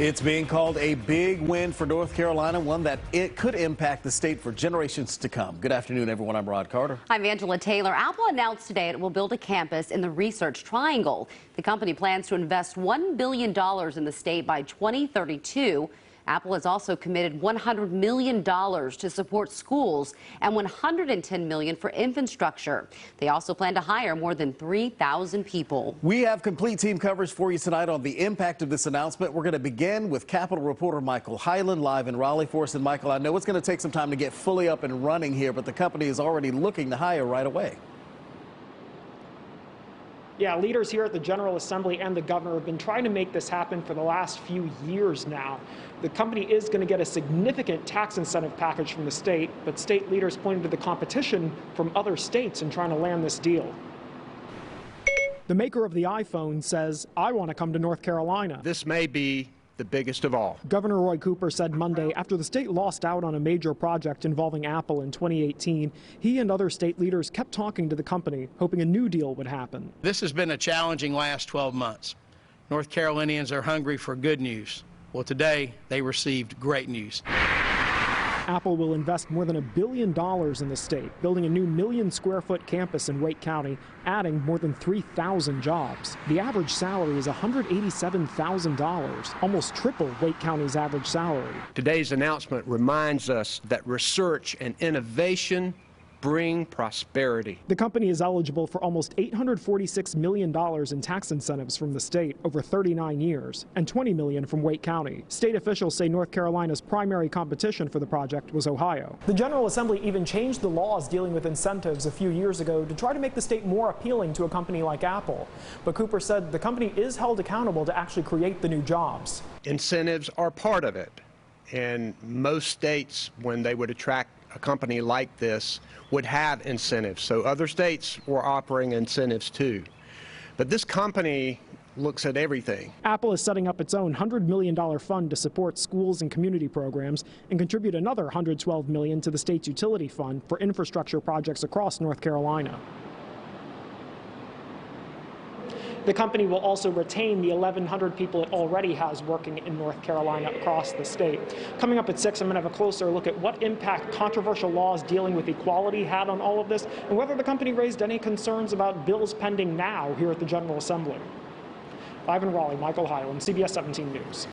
It's being called a big win for North Carolina, one that it could impact the state for generations to come. Good afternoon, everyone. I'm Rod Carter. I'm Angela Taylor. Apple announced today it will build a campus in the Research Triangle. The company plans to invest $1 billion in the state by 2032. Apple has also committed $100 million to support schools and $110 million for infrastructure. They also plan to hire more than 3,000 people. We have complete team coverage for you tonight on the impact of this announcement. We're going to begin with Capitol reporter Michael Hyland live in Raleigh for us. And Michael, I know it's going to take some time to get fully up and running here, but the company is already looking to hire right away. Yeah, leaders here at the General Assembly and the governor have been trying to make this happen for the last few years now. The company is going to get a significant tax incentive package from the state, but state leaders pointed to the competition from other states in trying to land this deal. The maker of the iPhone says, "I want to come to North Carolina." This may be the biggest of all. Governor Roy Cooper said Monday after the state lost out on a major project involving Apple in 2018, he and other state leaders kept talking to the company, hoping a new deal would happen. This has been a challenging last 12 months. North Carolinians are hungry for good news. Well, today they received great news. Apple will invest more than $1 billion in the state, building a new 1 million square foot campus in Wake County, adding more than 3,000 jobs. The average salary is $187,000, almost triple Wake County's average salary. Today's announcement reminds us that research and innovation bring prosperity. The company is eligible for almost $846 million in tax incentives from the state over 39 years and $20 million from Wake County. State officials say North Carolina's primary competition for the project was Ohio. The General Assembly even changed the laws dealing with incentives a few years ago to try to make the state more appealing to a company like Apple. But Cooper said the company is held accountable to actually create the new jobs. Incentives are part of it. And most states, when they would attract a company like this, would have incentives. So other states were offering incentives too. But this company looks at everything. Apple is setting up its own $100 million fund to support schools and community programs and contribute another $112 million to the state's utility fund for infrastructure projects across North Carolina. The company will also retain the 1,100 people it already has working in North Carolina across the state. Coming up at 6, I'm going to have a closer look at what impact controversial laws dealing with equality had on all of this, and whether the company raised any concerns about bills pending now here at the General Assembly. Live in Raleigh, Michael Hyland, CBS 17 News.